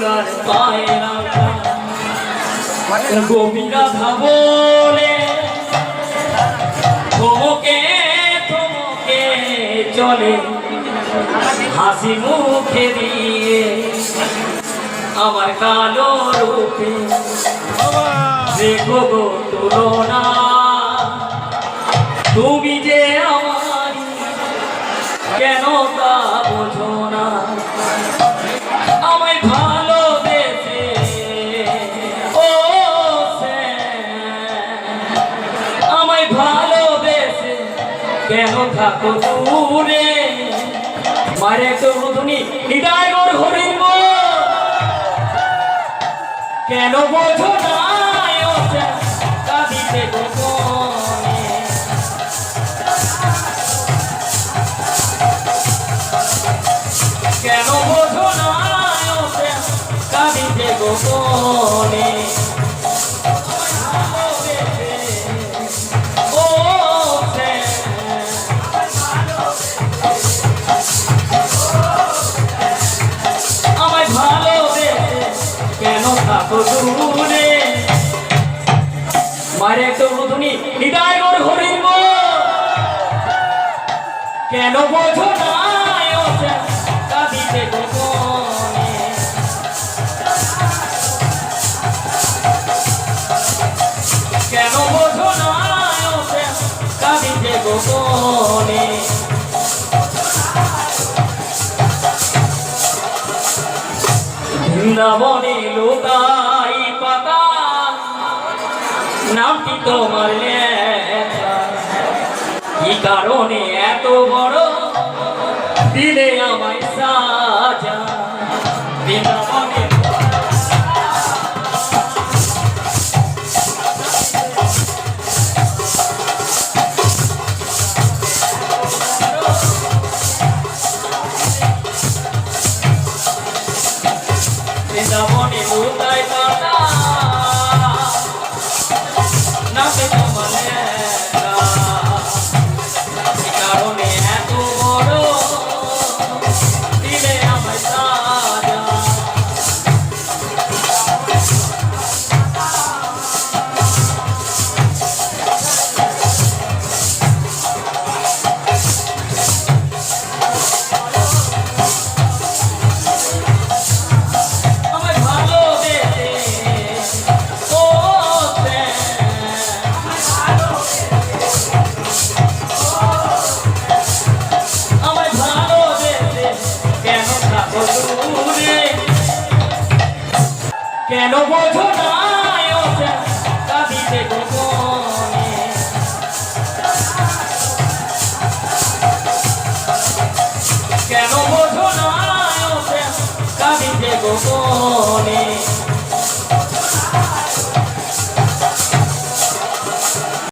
দোলার পায়রা গোপীরা ভাবলে থমকে থমকে চলে হাসি মুখে দিয়ে আমার কালো রূপে দেখো গো তুলনা তুমি যে আমার কেন তা বোঝো না আমায় ভালোবেসে ও আমায় ভালোবেসে কেন থাকো দূরে মারে তো রুদনি হৃদয় গোর হরিব কেন বোঝো না কাঁদিতে গোপনে কেন বোঝো না কাঁদিতে গোপনে আমায় ভালোবেসে কেন থাকো দূরে মারে তো রুদনি হৃদয় গোর হরিব কেন বোঝো না কাঁদিতে গোপনে কেন বোঝো না কাঁদিতে গোপনে বৃন্দাবনে লোকাই পাতা নামটি তোমার লেখা কি কারণে এত বড় দিলে আমায় সাজা বৃন্দাবনে বৃন্দাবনে লোকাই পাতা নামটি তোমার লেখা কারণে এত বড় দিলে আমায় সাজা আমায় ভালোবেসে ও আমায় ভালোবেসে কেন থাকো দূরে কেন বোঝো না